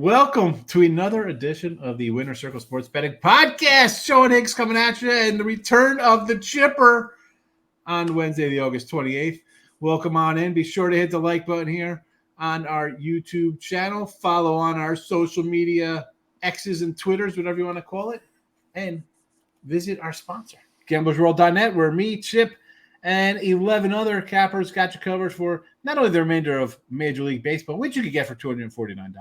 Welcome to another edition of the Winner Circle Sports Betting Podcast. Sean Higgs coming at you, and the return of the Chipper on Wednesday, the August 28th. Welcome on in. Be sure to hit the like button here on our YouTube channel. Follow on our social media X's and Twitters, whatever you want to call it, and visit our sponsor, GamblesWorld.net, where me, Chip, and 11 other cappers got you covered for not only the remainder of Major League Baseball, which you could get for $249,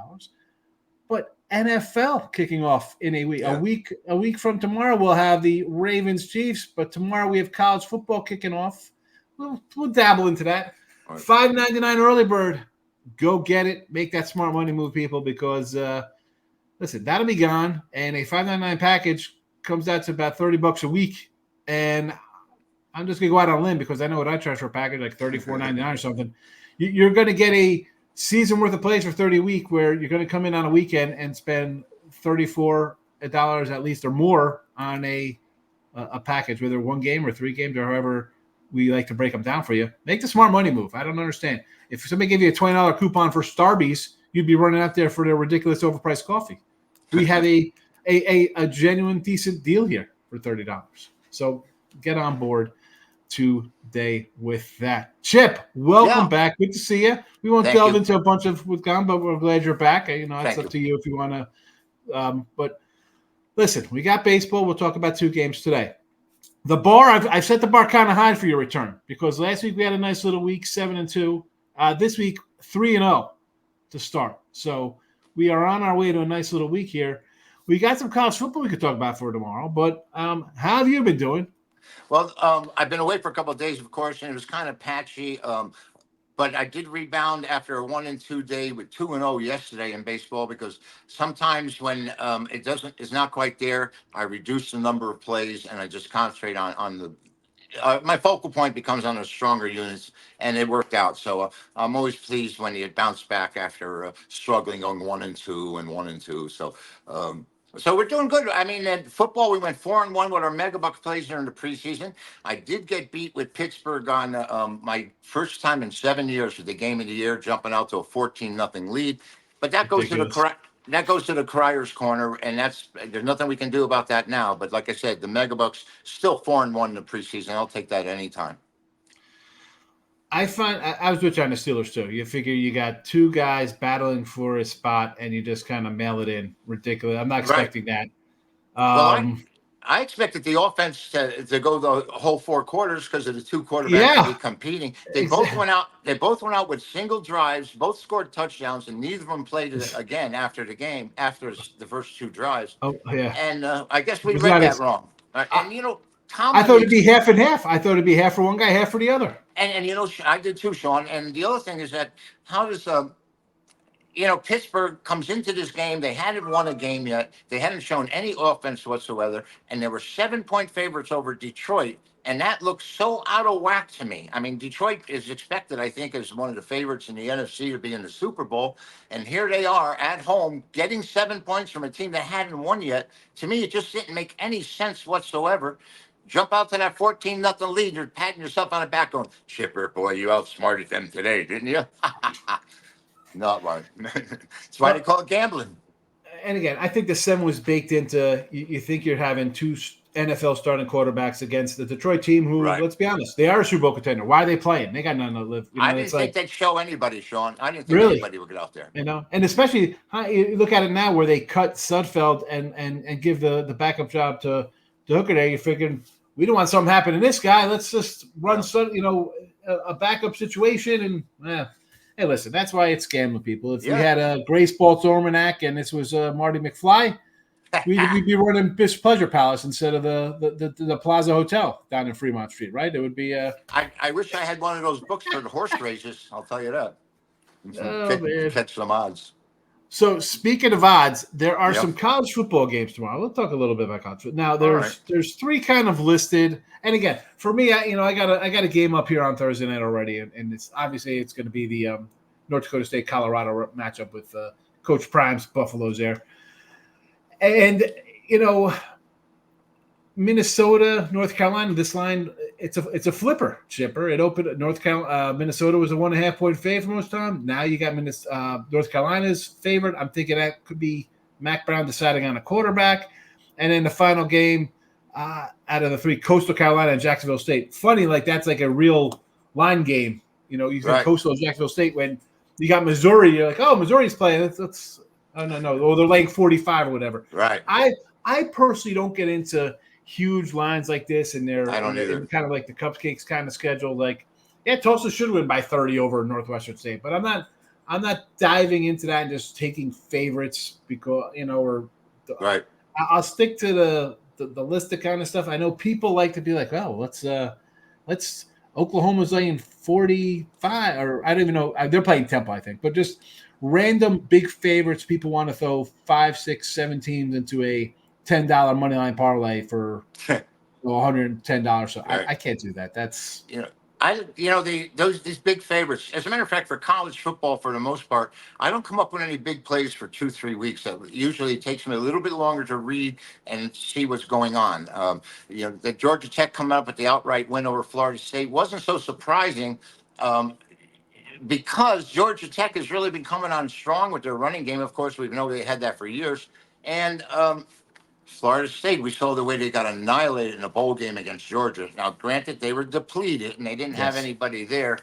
but NFL kicking off in a week. Yeah. A week from tomorrow, we'll have the Ravens Chiefs, but tomorrow we have college football kicking off. We'll dabble into that. Right. $5.99 early bird. Go get it. Make that smart money move, people, because listen, that'll be gone. And a $5.99 package comes out to about $30 a week. And I'm just gonna go out on a limb because I know what I charge for a package, like $34.99 or something. You're gonna get a season worth of plays for 30 a week, where you're going to come in on a weekend and spend $34 at least or more on a package, whether one game or three games or however we like to break them down for you. Make the smart money move. I don't understand. If somebody gave you a $20 coupon for Starbucks, you'd be running out there for their ridiculous overpriced coffee. We have a genuine decent deal here for $30. So get on board today with that. Chip, welcome back. Good to see you. We won't delve into a bunch of with Gone, but we're glad you're back. It's up to you if you want to. But listen, we got baseball. We'll talk about two games today. The bar, I've set the bar kind of high for your return because last week we had a nice little week, 7-2. This week, 3-0 to start. So we are on our way to a nice little week here. We got some college football we could talk about for tomorrow. But how have you been doing? Well, I've been away for a couple of days, of course, and it was kind of patchy. But I did rebound after a 1-2 day with 2-0 yesterday in baseball because sometimes when it's not quite there, I reduce the number of plays and I just concentrate on the. My focal point becomes on the stronger units, and it worked out. So I'm always pleased when you bounce back after struggling going 1-2 and 1-2. So we're doing good. I mean, in football, we went 4-1 with our megabuck plays during the preseason. I did get beat with Pittsburgh on my first time in 7 years for the game of the year, jumping out to a 14-0 lead. But that goes to the Crier's corner, and there's nothing we can do about that now. But like I said, the megabucks still 4-1 in the preseason. I'll take that anytime. I was with you on the Steelers too. You figure you got two guys battling for a spot, and you just kind of mail it in. Ridiculous. I'm not expecting that. Well, I expected the offense to go the whole four quarters because of the two quarterbacks competing. They both went out. They both went out with single drives. Both scored touchdowns, and neither of them played it again after the game. After the first two drives. Oh yeah. And I guess we read that wrong. And Tom. I thought it'd be half and half. I thought it'd be half for one guy, half for the other. And I did too, Sean. And the other thing is that how does Pittsburgh comes into this game. They hadn't won a game yet. They hadn't shown any offense whatsoever. And they were 7-point favorites over Detroit. And that looks so out of whack to me. I mean, Detroit is expected, I think, as one of the favorites in the NFC to be in the Super Bowl. And here they are at home getting 7 points from a team that hadn't won yet. To me, it just didn't make any sense whatsoever. Jump out to that 14-0 lead. You're patting yourself on the back going, Chipper, boy, you outsmarted them today, didn't you? Not right. That's why they call it gambling. And again, I think the 7 was baked into you think you're having two NFL starting quarterbacks against the Detroit team who, let's be honest, they are a Super Bowl contender. Why are they playing? They got nothing to live. I didn't think they'd show anybody, Sean. I didn't think anybody would get out there. And especially you look at it now where they cut Sudfeld and give the backup job to Hooker there. You're figuring, we don't want something happen to this guy. Let's just run a backup situation. And hey, listen, that's why it's gambling, people. If we had a Grace Balt's Almanac and this was Marty McFly, we'd be running Bish Pleasure Palace instead of the Plaza Hotel down in Fremont Street, right? It would be. I wish I had one of those books for the horse races. I'll tell you that. Catch some odds. So speaking of odds, there are some college football games tomorrow. We'll talk a little bit about college football. Now there's three kind of listed, and again, for me, I got a game up here on Thursday night already, and it's obviously it's going to be the North Dakota State Colorado matchup with Coach Prime's Buffaloes there, and Minnesota, North Carolina. This line it's a flipper, Chipper. It opened at North Carolina. Minnesota was a 1.5-point fave for most time. Now you got North Carolina's favorite. I'm thinking that could be Mac Brown deciding on a quarterback, and then the final game out of the three, Coastal Carolina and Jacksonville State. Funny, like that's like a real line game. You know, you said Coastal and Jacksonville State when you got Missouri. You're like, oh, Missouri's playing. That's no, or they're laying 45 or whatever. Right. I personally don't get into huge lines like this, and they're kind of like the cupcakes kind of schedule. Like, yeah, Tulsa should win by 30 over Northwestern State, but I'm not diving into that and just taking favorites because right. I'll stick to the list of kind of stuff. I know people like to be like, well, let's Oklahoma's laying 45, or I don't even know. They're playing Temple, I think, but just random big favorites. People want to throw 5, 6, 7 teams into a $10 money line parlay for $110. So I can't do that. That's these big favorites. As a matter of fact, for college football, for the most part, I don't come up with any big plays for 2-3 weeks. Usually, it takes me a little bit longer to read and see what's going on. The Georgia Tech coming up with the outright win over Florida State wasn't so surprising. Because Georgia Tech has really been coming on strong with their running game. Of course, we know they had that for years. And Florida State, we saw the way they got annihilated in a bowl game against Georgia. Now, granted, they were depleted and they didn't have anybody there.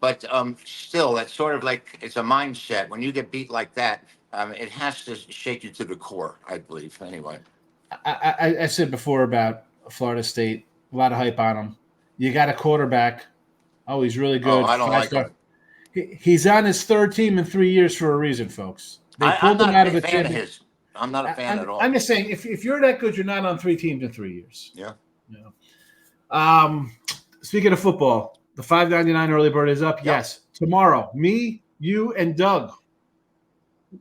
But still, that's sort of like it's a mindset. When you get beat like that, it has to shake you to the core, I believe, anyway. I said before about Florida State, a lot of hype on them. You got a quarterback. Oh, he's really good. Oh, I don't like him. He's on his third team in 3 years for a reason, folks. They pulled him out of a championship. I'm not a fan at all. I'm just saying, if you're that good, you're not on 3 teams in 3 years. Yeah. Speaking of football, the $5.99 early bird is up. Yep. Yes, tomorrow. Me, you, and Doug.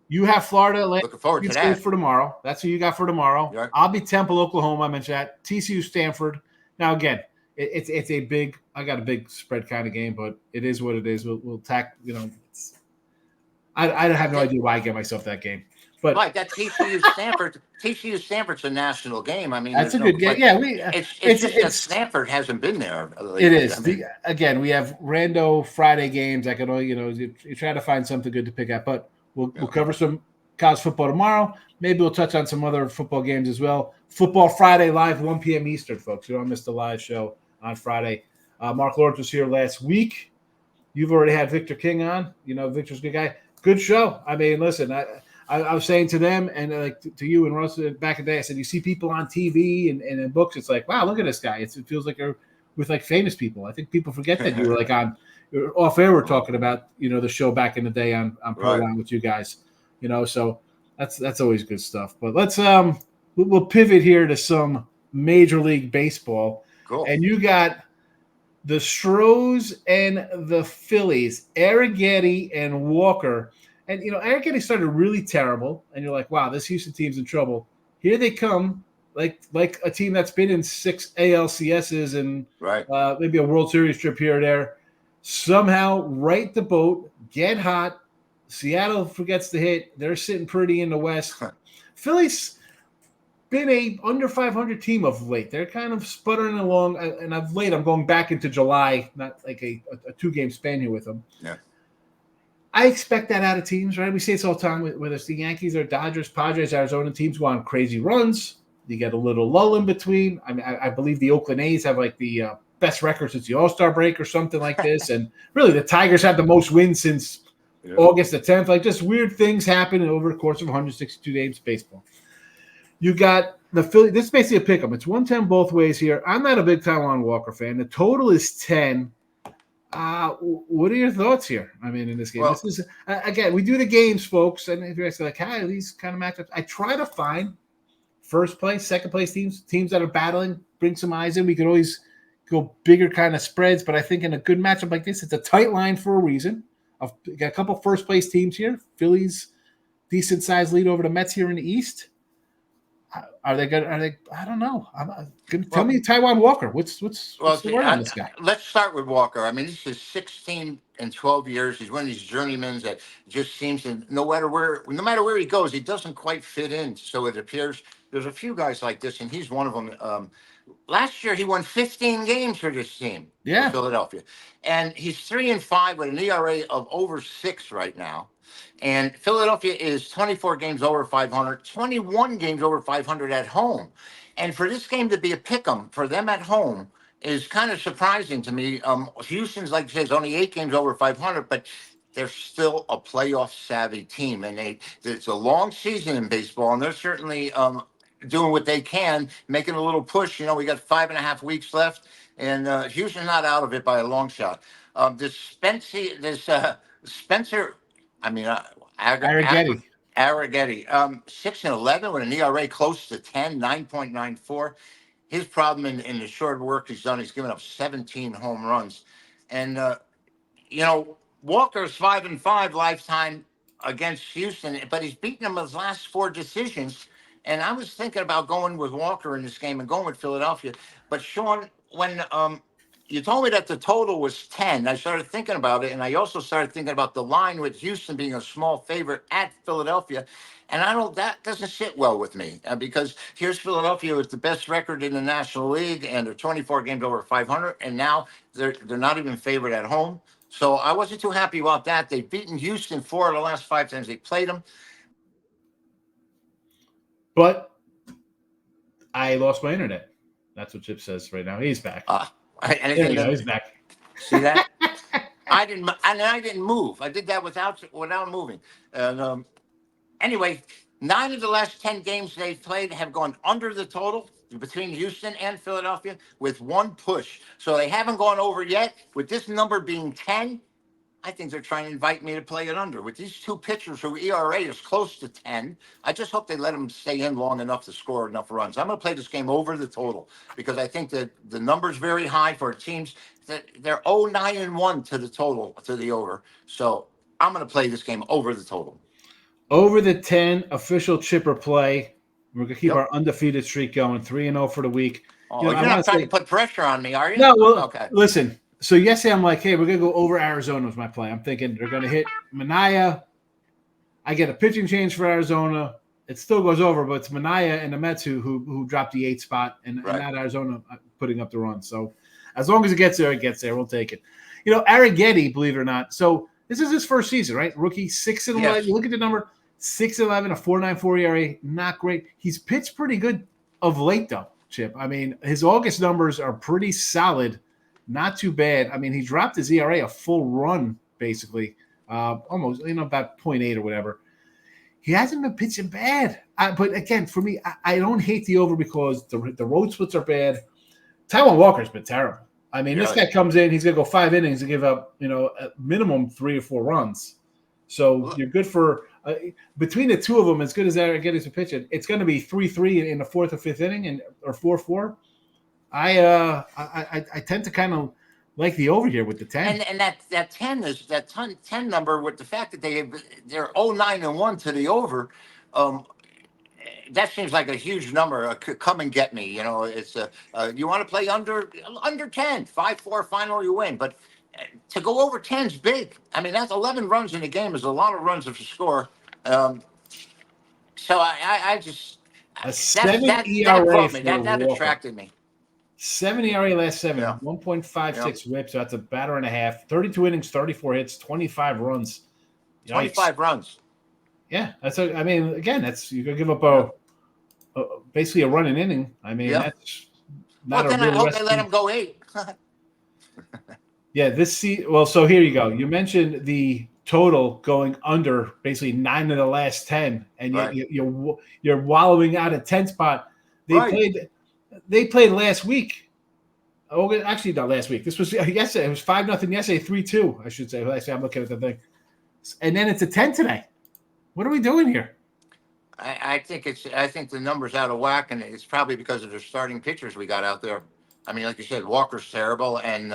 You have Florida Atlantic. Looking forward to that for tomorrow. That's who you got for tomorrow. Right. I'll be Temple, Oklahoma. I mentioned that. TCU, Stanford. Now again, it's a big. I got a big spread kind of game, but it is what it is. We'll tack. I have no idea why I get myself that game. But right, that TCU Stanford's a national game. I mean, that's a good game. Yeah, it's just that Stanford hasn't been there. It is. Again, we have rando Friday games. I can only you try to find something good to pick up, but we'll cover some college football tomorrow. Maybe we'll touch on some other football games as well. Football Friday live, 1 p.m. Eastern, folks. You don't miss the live show on Friday. Mark Lawrence was here last week. You've already had Victor King on. Victor's a good guy. Good show. I mean, listen, I was saying to them and to you and Russ back in the day, I said, you see people on TV and in books, it's like, wow, look at this guy. It feels like you're with like famous people. I think people forget that you were like on off air. We're talking about, the show back in the day on Proline with you guys, so that's always good stuff. But let's we'll pivot here to some Major League Baseball. Cool. And you got the Astros and the Phillies, Arrighetti and Walker. And, Arrighetti started really terrible, and you're like, wow, this Houston team's in trouble. Here they come, like a team that's been in 6 ALCSs and maybe a World Series trip here or there. Somehow right the boat, get hot. Seattle forgets to hit. They're sitting pretty in the West. Phillies been a under 500 team of late. They're kind of sputtering along, and I'm going back into July, not like a 2-game span here with them. Yeah. I expect that out of teams, right? We say this all the time, whether it's the Yankees or Dodgers, Padres, Arizona teams go on crazy runs. You get a little lull in between. I mean, I believe the Oakland A's have like the best record since the All-Star break or something like this. And really, the Tigers had the most wins since August the 10th. Like, just weird things happen over the course of 162 games of baseball. You got the Phillies. This is basically a pick 'em. It's 110 both ways here. I'm not a big Taijuan Walker fan. The total is 10. What are your thoughts here? I mean, in this game, this is again, we do the games, folks, and if you're asking like, "Hi, these kind of matchups," I try to find first place, second place teams that are battling, bring some eyes in. We could always go bigger kind of spreads, but I think in a good matchup like this, it's a tight line for a reason. I've got a couple first place teams here. Phillies, decent sized lead over the Mets here in the East. Are they good? Are they? I don't know. Tell me, Taijuan Walker. What's the word on this guy? Let's start with Walker. I mean, this is 16 and 12 years. He's one of these journeymans that just seems to no matter where he goes, he doesn't quite fit in. So it appears there's a few guys like this, and he's one of them. last year he won 15 games for this team for Yeah. Philadelphia, and he's 3-5 with an ERA of over 6 right now. And Philadelphia is 24 games over 500, 21 games over 500 at home. And for this game to be a pick 'em for them at home is kind of surprising to me. Houston's, like you said, is only 8 games over 500, but they're still a playoff savvy team, and it's a long season in baseball, and they're certainly doing what they can, making a little push. We got 5.5 weeks left, and Houston's not out of it by a long shot. Spencer, I mean, Arrighetti. Arrighetti, 6-11 with an ERA close to 10, 9.94. His problem in the short work he's done, he's given up 17 home runs. And, Walker's 5-5 lifetime against Houston, but he's beaten them his last 4 decisions. And I was thinking about going with Walker in this game and going with Philadelphia. But Sean, when you told me that the total was 10, I started thinking about it. And I also started thinking about the line with Houston being a small favorite at Philadelphia. And that doesn't sit well with me because here's Philadelphia with the best record in the National League, and they're 24 games over 500. And now they're not even favored at home. So I wasn't too happy about that. They've beaten Houston 4 of the last 5 times they played them. But I lost my internet. That's what Chip says right now. He's back. There you go. He's back. See that? I didn't move. I did that without moving. And anyway, 9 of the last 10 games they've played have gone under the total between Houston and Philadelphia with 1 push. So they haven't gone over yet. With this number being 10, I think they're trying to invite me to play it under. With these 2 pitchers who ERA is close to 10, I just hope they let them stay in long enough to score enough runs. I'm going to play this game over the total because I think that the number's very high for teams that they're 0-9-1 to the total, to the over. So I'm going to play this game over the total. Over the 10, official Chipper play. We're going to keep our undefeated streak going, 3-0 for the week. Oh, you're not trying to put pressure on me, are you? No, well, okay. Listen. So yesterday I'm like, hey, we're going to go over Arizona was my play. I'm thinking they're going to hit Minaya. I get a pitching change for Arizona. It still goes over, but it's Minaya and the Mets who dropped the 8th spot, and not Arizona putting up the run. So as long as it gets there, it gets there. We'll take it. Arrighetti, believe it or not. So this is his first season, right? Rookie, 6-11. Yes. Look at the number. 6-11, a 4.94 ERA, not great. He's pitched pretty good of late, though, Chip. I mean, his August numbers are pretty solid, not too bad. I mean, he dropped his ERA a full run, basically, almost, about 0.8 or whatever. He hasn't been pitching bad. But again, for me, I don't hate the over because the road splits are bad. Taijuan Walker's been terrible. I mean, this guy comes in, he's going to go 5 innings and give up, a minimum 3 or 4 runs. So you're good for between the 2 of them, as good as Arrighetti's a pitcher, it's going to be 3-3 in the 4th or 5th inning, or 4-4. I tend to kind of like the over here with the 10. And that 10 is that 10 number with the fact that they're 0-9-1 to the over. That seems like a huge number. Come and get me. It's you want to play under 10, 5-4 final, you win. But to go over 10 is big. I mean, that's 11 runs in a game is a lot of runs if you score. So I just a 7 ERA that attracted me. 7 ERA last 7, 1.56 whip. So that's a batter and a half. 32 innings, 34 hits, 25 runs. 25 runs. Yeah, again, that's you're gonna give up basically a run an inning. I mean, that's not a real I hope they let him go 8. Yeah, so here you go. You mentioned the total going under basically 9 of the last 10, and you're wallowing out a 10 spot. They played last week. Oh, actually, not last week. This was yesterday. It was 5-0 yesterday, 3-2, I should say. I'm looking at the thing. And then it's a 10 today. What are we doing here? I think the number's out of whack, and it's probably because of the starting pitchers we got out there. I mean, like you said, Walker's terrible, and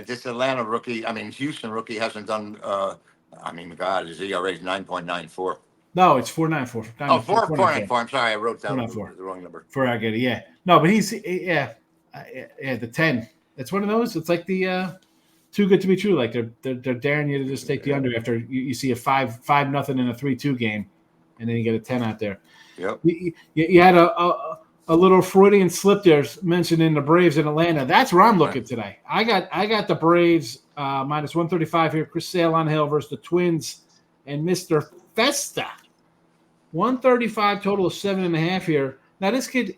this Houston rookie hasn't done. His ERA is 9.94. No, it's 4.94. 4.94. I'm sorry, I wrote down the wrong number. For Arrighetti, yeah. No, but he's the 10. It's one of those. It's like the too good to be true. Like they're daring you to just take the under after you see a 5-0 in a 3-2 game, and then you get a 10 out there. Yep. You had a a little Freudian slip there mentioned in the Braves in Atlanta. That's where I'm looking Right. today. I got the Braves minus 135 here. Chris Sale on Hill versus the Twins and Mr. Festa. 135 total of 7.5 here. Now this kid,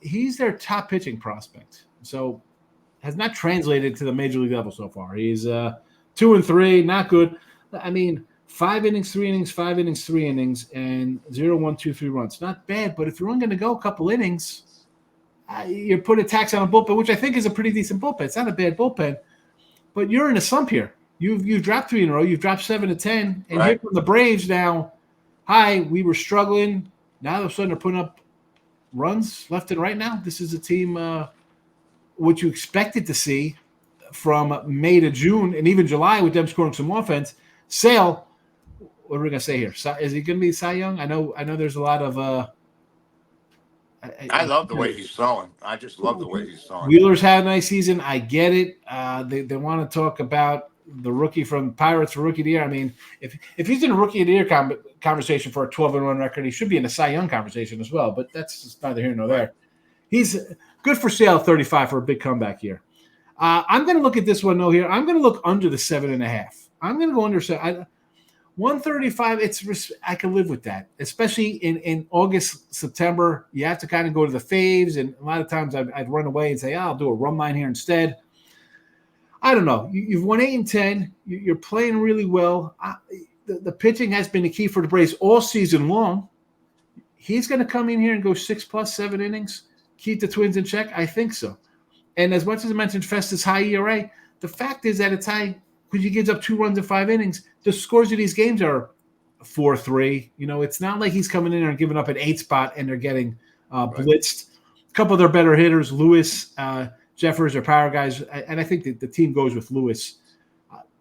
he's their top pitching prospect. So has not translated to the major league level so far. He's 2-3, not good. I mean, 5 innings, 3 innings, 5 innings, 3 innings, and 0, 1, 2, 3 runs. Not bad, but if you're only going to go a couple innings, you put a tax on a bullpen, which I think is a pretty decent bullpen. It's not a bad bullpen, but you're in a slump here. You've dropped 3 in a row. You've dropped 7 to 10, and here come the Braves now. Hi, we were struggling. Now all of a sudden they're putting up runs left and right now. This is a team what you expected to see from May to June and even July with them scoring some offense. Sale, what are we going to say here? Is he going to be Cy Young? I know there's a lot of I love the way he's throwing. I just love the way he's throwing. Wheeler's had a nice season. I get it. They want to talk about the rookie from Pirates for Rookie of the Year. I mean, if he's in a Rookie of the Year conversation for a 12-1 record, he should be in a Cy Young conversation as well. But that's just neither here nor there. He's good for Sale, 35 for a big comeback here. I'm going to look at this one, here. I'm going to look under the 7.5. I'm going to go under 135. I can live with that, especially in August, September. You have to kind of go to the faves, and a lot of times I'd run away and say, I'll do a run line here instead. I don't know. You've won 8 and 10. You're playing really well. The pitching has been the key for the Braves all season long. He's going to come in here and go 6+, 7 innings, keep the Twins in check. I think so. And as much as I mentioned Festa's high ERA, the fact is that it's high because he gives up 2 runs in 5 innings. The scores of these games are 4-3. It's not like he's coming in there and giving up an 8 spot and they're getting blitzed. A couple of their better hitters, Lewis, Jeffers are power guys, and I think that the team goes with Lewis.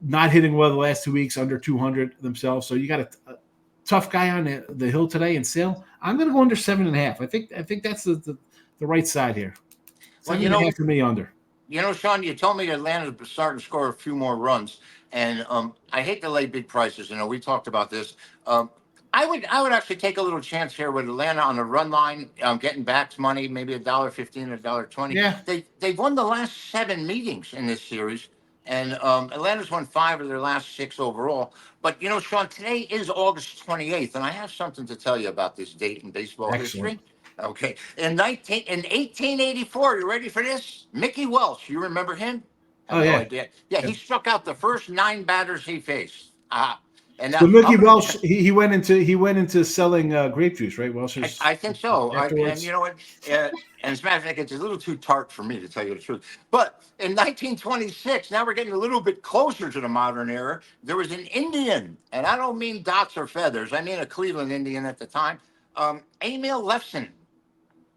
Not hitting well the last 2 weeks, under 200 themselves. So you got a tough guy on the hill today in Sale. I'm going to go under 7.5. I think that's the right side here. 7.5 for me under. Sean, you told me Atlanta's starting to score a few more runs, and I hate to lay big prices. We talked about this. I would actually take a little chance here with Atlanta on the run line, getting back money, maybe $1.15 or $1.20. Yeah. They've won the last 7 meetings in this series, and Atlanta's won 5 of their last 6 overall. But Sean, today is August 28th, and I have something to tell you about this date in baseball history. Okay, in 1884, you ready for this? Mickey Welch, you remember him? Oh yeah, yeah. He struck out the first 9 batters he faced. And so Mickey Welch, he went into selling grape juice, right? Welch's. I think so. Afterwards. And you know what? And as a matter of fact, it's a little too tart for me to tell you the truth. But in 1926, now we're getting a little bit closer to the modern era. There was an Indian, and I don't mean dots or feathers. I mean a Cleveland Indian at the time, Emil Lefson.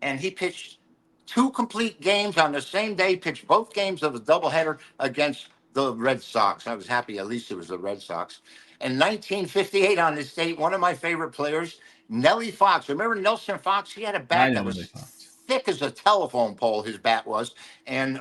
And he pitched 2 complete games on the same day, pitched both games of a doubleheader against the Red Sox. I was happy at least it was the Red Sox. In 1958 on this date, one of my favorite players, Nellie Fox. Remember Nelson Fox? He had a bat that was thick as a telephone pole, his bat was. And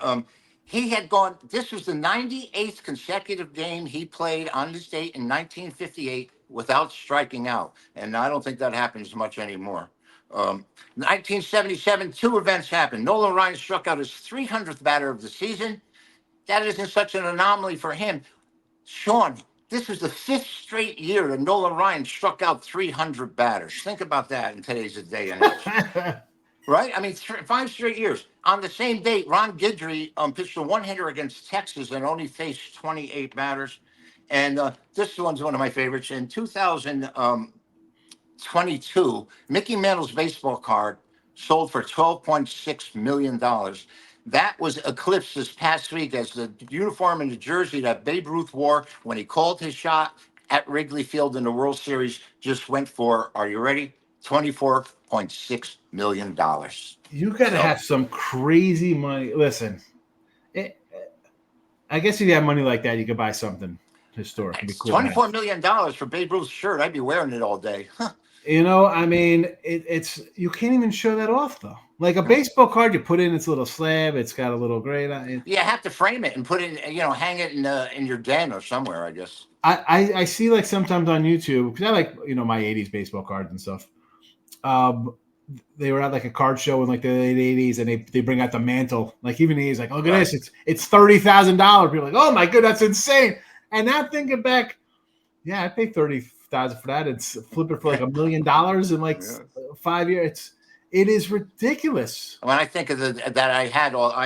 he had gone, this was the 98th consecutive game he played on this date in 1958 without striking out. And I don't think that happens much anymore. 1977, 2 events happened. Nolan Ryan struck out his 300th batter of the season. That isn't such an anomaly for him. Sean, this was the 5th straight year that Nolan Ryan struck out 300 batters. Think about that in today's day and age. Right? I mean, 5 straight years. On the same date, Ron Guidry pitched a 1-hitter against Texas and only faced 28 batters. And this one's one of my favorites. In 2022, Mickey Mantle's baseball card sold for $12.6 million. That was eclipsed this past week as the uniform and the jersey that Babe Ruth wore when he called his shot at Wrigley Field in the World Series just went for, are you ready? $24.6 million. You got to have some crazy money. Listen, I guess if you have money like that, you could buy something historic. It'd be cool. $24 million for Babe Ruth's shirt. I'd be wearing it all day. I mean, it's you can't even show that off though. Like a baseball card, you put in its little slab. It's got a little grade on it. You have to frame it and put it, hang it in your den or somewhere, I guess. I see like sometimes on YouTube because I like my '80s baseball cards and stuff. they were at like a card show in like the late 80s, and they bring out the mantle. Like even he's like, look at this, it's $30,000. People are like, oh my god, that's insane. And now thinking back, yeah, I paid $30,000 for that. It's flip it for like $1 million in like 5 years. It is ridiculous. When I think of that, I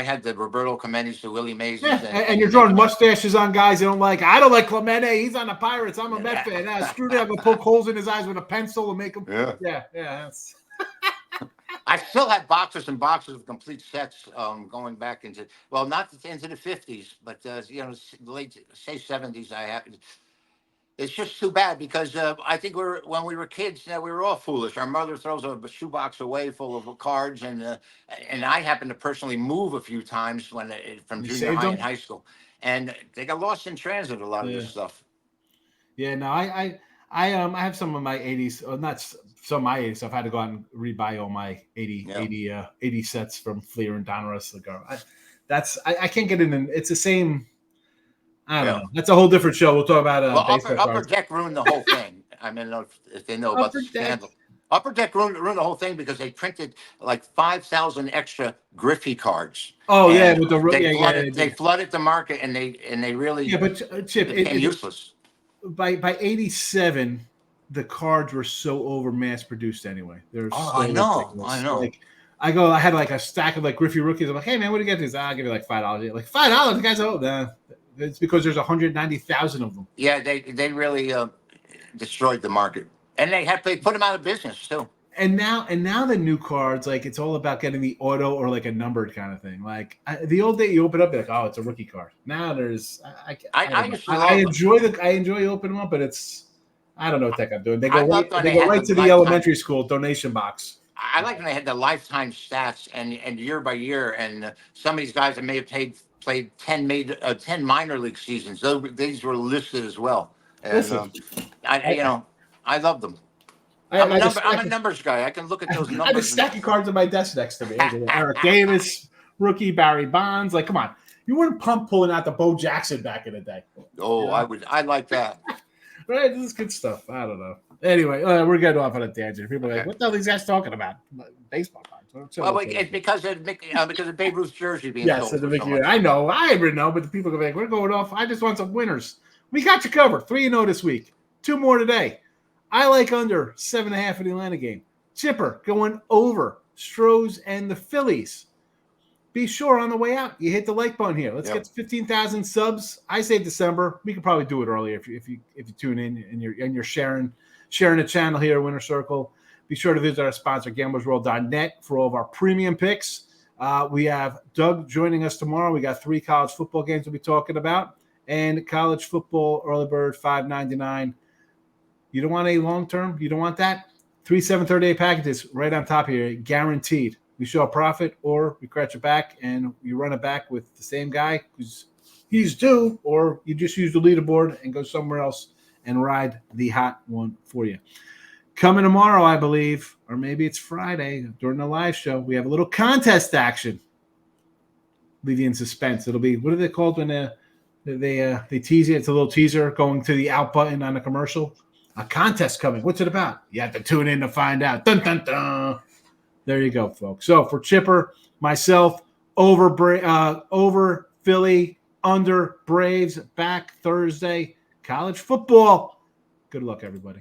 had the Roberto Clemente's, the Willie Mays, and you're drawing mustaches on guys you don't like. I don't like Clemente. He's on the Pirates. I'm a Met fan. Screw that. I'm gonna poke holes in his eyes with a pencil and make him. Yeah. That's... I still have boxes and boxes of complete sets going back into not into the 50s, but late say 70s. I have. It's just too bad because I think when we were kids, we were all foolish. Our mother throws a shoebox away full of cards, and I happened to personally move a few times from junior high and high school, and they got lost in transit. A lot of this stuff. Yeah, no, I have some of my 80s, not some of my 80s stuff. I had to go out and rebuy all my 80 sets from Fleer and Donruss. I can't get in. It's the same. I don't know. That's a whole different show. We'll talk about Upper Deck ruined the whole thing. I mean, if they know about the scandal. Upper Deck ruined the whole thing because they printed like 5,000 extra Griffey cards. Oh yeah, with they flooded the market and they really but Chip, became useless. By 87, the cards were so over mass produced anyway. They're I know. Like I had like a stack of like Griffey rookies. I'm like, hey man, what do you get these? I'll give you like $5. Like $5. The guys, it's because there's 190,000 of them. Yeah, they really destroyed the market, and they put them out of business too. And now the new cards, like it's all about getting the auto or like a numbered kind of thing. Like the old day, you open up, you're like, oh, it's a rookie card. Now there's I enjoy opening them up, but I don't know what the heck I'm doing. They go right to the elementary school donation box. I like when they had the lifetime stats and year by year, and some of these guys that may have played 10 minor league seasons. These were listed as well. And I love them. I'm a numbers guy. I can look at those numbers. I have a stack of cards on my desk next to me. Eric Davis, rookie, Barry Bonds. Like, come on. You weren't pulling out the Bo Jackson back in the day. Oh, I would. I like that. Right? This is good stuff. I don't know. Anyway, we're getting off on a tangent. People are like, what the hell are these guys talking about? Baseball cards. Well, it's because of Babe Ruth's jersey being sold. Yes, I know. I already know, but the people go like, we're going off. I just want some winners. We got you covered. 3-0 this week. 2 more today. I like under 7.5 in the Atlanta game. Chipper going over Astros and the Phillies. Be sure on the way out, you hit the like button here. Let's get to 15,000 subs. I say December. We could probably do it earlier if you tune in and you're sharing the channel here, Winner Circle. Be sure to visit our sponsor, GamblesWorld.net, for all of our premium picks. We have Doug joining us tomorrow. We got 3 college football games we'll be talking about, and college football early bird $5.99. You don't want a long term. You don't want that. 3 7/30 packages right on top here, guaranteed. We show a profit, or we scratch it back and you run it back with the same guy who's he's due, or you just use the leaderboard and go somewhere else and ride the hot one for you. Coming tomorrow, I believe, or maybe it's Friday during the live show, we have a little contest action. Leave you in suspense. It'll be, what are they called when they tease you? It's a little teaser going to the out button on a commercial. A contest coming. What's it about? You have to tune in to find out. Dun, dun, dun. There you go, folks. So for Chipper, myself, over Philly, under Braves, back Thursday. College football. Good luck, everybody.